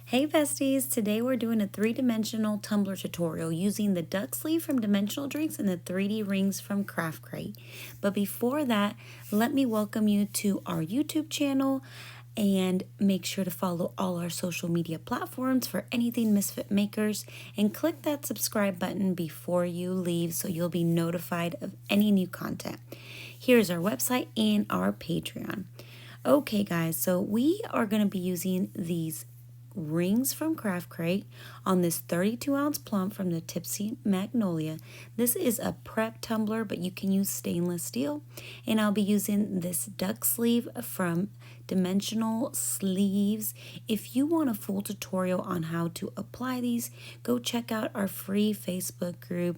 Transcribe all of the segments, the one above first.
Hey besties, today we're doing a three-dimensional tumbler tutorial using the duck sleeve from Dimensional Drinks and the 3D rings from Craft Crate. But before that, let me welcome you to our YouTube channel and make sure to follow all our social media platforms for anything Misfit Makers and click that subscribe button before you leave so you'll be notified of any new content. Here's our website and our Patreon. Okay guys, so we are going to be using these rings from Craft Crate on this 32-ounce plum from the Tipsy Magnolia. This is a prep tumbler, but you can use stainless steel. And I'll be using this duck sleeve from Dimensional Sleeves. If you want a full tutorial on how to apply these, go check out our free Facebook group,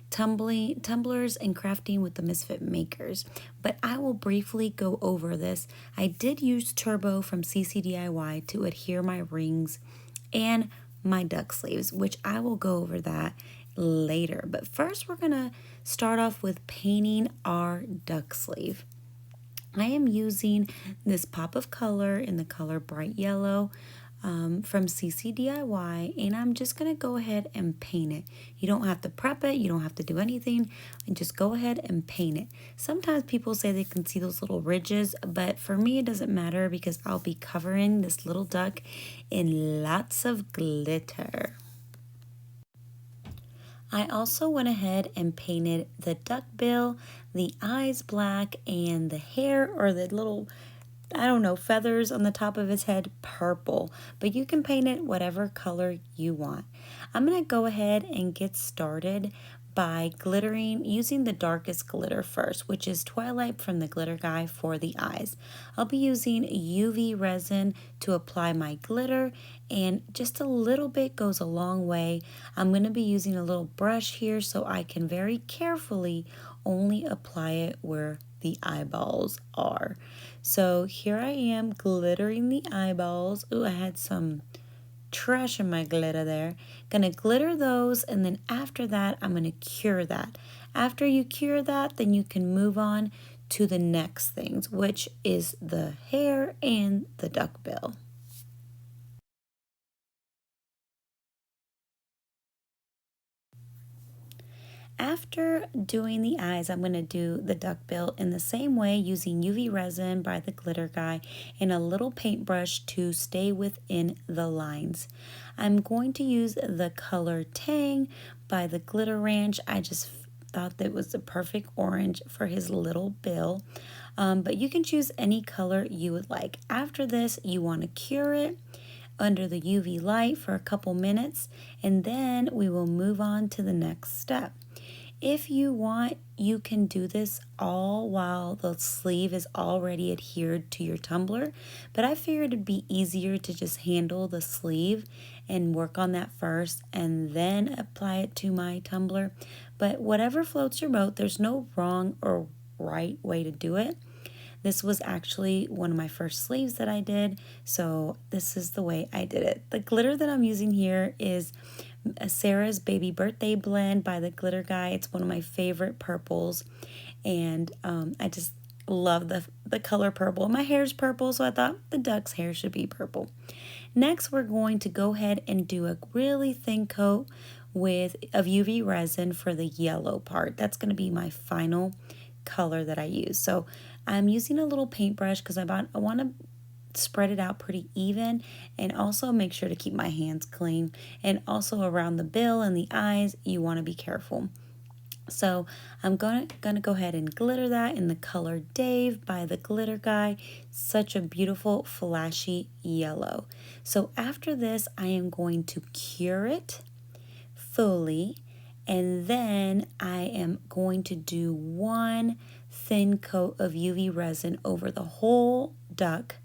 Tumblers and Crafting with the Misfit Makers. But I will briefly go over this. I did use Turbo from CCDIY to adhere my rings and my duck sleeves, which I will go over that later. But first we're going to start off with painting our duck sleeve. I am using this pop of color in the color Bright Yellow from CCDIY, and I'm just going to go ahead and paint it. You don't have to prep it, you don't have to do anything, and just go ahead and paint it. Sometimes people say they can see those little ridges, but for me it doesn't matter because I'll be covering this little duck in lots of glitter. I also went ahead and painted the duck bill, the eyes black, and the hair or the little, I don't know, feathers on the top of his head purple. But you can paint it whatever color you want. I'm going to go ahead and get started by glittering using the darkest glitter first, which is Twilight from the Glitter Guy for the eyes. I'll be using UV resin to apply my glitter, and just a little bit goes a long way. I'm going to be using a little brush here so I can very carefully only apply it where the eyeballs are. So here I am glittering the eyeballs. Ooh, I had some trash in my glitter there. Gonna glitter those, and then after that I'm gonna cure that. After you cure that, then you can move on to the next things, which is the hair and the duck bill. After doing the eyes, I'm going to do the duck bill in the same way using UV resin by the Glitter Guy and a little paintbrush to stay within the lines. I'm going to use the color Tang by the Glitter Ranch. I just thought that was the perfect orange for his little bill. But you can choose any color you would like. After this, you want to cure it under the UV light for a couple minutes, and then we will move on to the next step. If you want, you can do this all while the sleeve is already adhered to your tumbler, but I figured it'd be easier to just handle the sleeve and work on that first and then apply it to my tumbler. But whatever floats your boat, there's no wrong or right way to do it. This was actually one of my first sleeves that I did, so this is the way I did it. The glitter that I'm using here is Sarah's Baby Birthday Blend by the Glitter Guy. It's one of my favorite purples, and I just love the color purple. My hair's purple, so I thought the duck's hair should be purple. Next, we're going to go ahead and do a really thin coat of UV resin for the yellow part. That's going to be my final color that I use. So I'm using a little paintbrush because I want to spread it out pretty even, and also make sure to keep my hands clean. And also around the bill and the eyes, you want to be careful. So I'm gonna go ahead and glitter that in the color Dave by the Glitter Guy. Such a beautiful flashy yellow. So after this, I am going to cure it fully, and then I am going to do one thin coat of UV resin over the whole duck.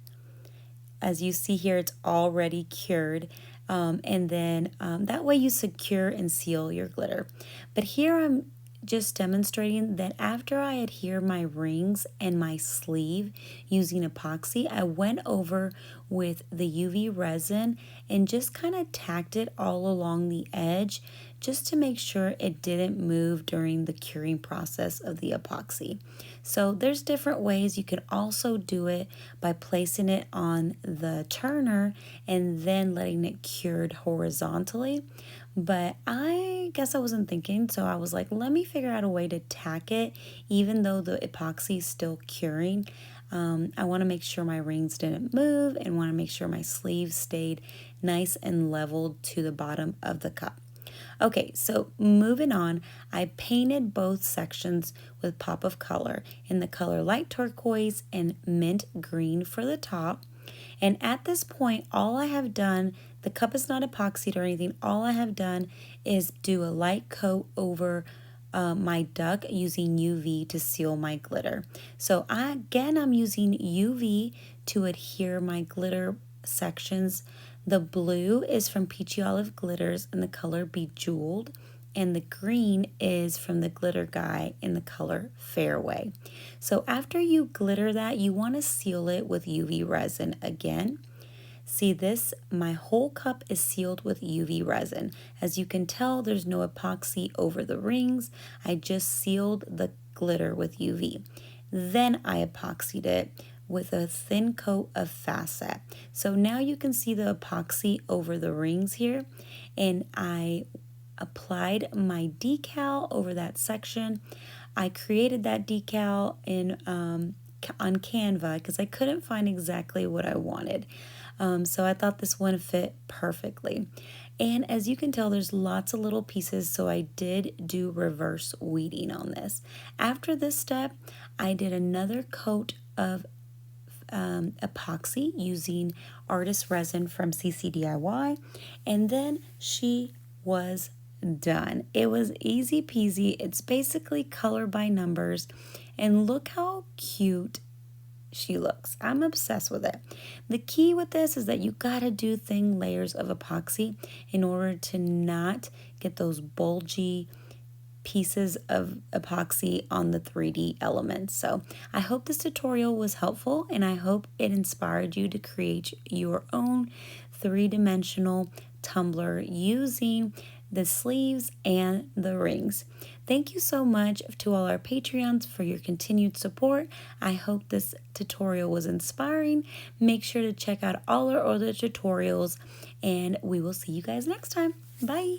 As you see here, it's already cured, and then that way you secure and seal your glitter. But here I'm just demonstrating that after I adhere my rings and my sleeve using epoxy, I went over with the UV resin and just kind of tacked it all along the edge just to make sure it didn't move during the curing process of the epoxy. So there's different ways. You can also do it by placing it on the turner and then letting it cure horizontally. But I guess I wasn't thinking, so I was like, let me figure out a way to tack it even though the epoxy is still curing. I want to make sure my rings didn't move and want to make sure my sleeves stayed nice and leveled to the bottom of the cup. Okay, so moving on, I painted both sections with pop of color in the color light turquoise and mint green for the top. And at this point, all I have done, the cup is not epoxied or anything, all I have done is do a light coat over my duck using UV to seal my glitter. So I'm using UV to adhere my glitter sections. The blue is from Peachy Olive Glitters in the color Bejeweled, and the green is from the glitter guy in the color Fairway. So after you glitter that, you want to seal it with UV resin again. See this, my whole cup is sealed with UV resin. As you can tell, there's no epoxy over the rings. I just sealed the glitter with UV. Then I epoxied it with a thin coat of Fast Set. So now you can see the epoxy over the rings here, and I applied my decal over that section. I created that decal in on Canva because I couldn't find exactly what I wanted. So I thought this one fit perfectly. And as you can tell, there's lots of little pieces, so I did do reverse weeding on this. After this step, I did another coat of epoxy using artist resin from CCDIY, and then she was done. It was easy peasy. It's basically color by numbers, and look how cute she looks. I'm obsessed with it. The key with this is that you gotta do thin layers of epoxy in order to not get those bulgy pieces of epoxy on the 3D elements. So I hope this tutorial was helpful, and I hope it inspired you to create your own three-dimensional tumbler using the sleeves and the rings. Thank you so much to all our Patreons for your continued support. I hope this tutorial was inspiring. Make sure to check out all our other tutorials, and we will see you guys next time. Bye.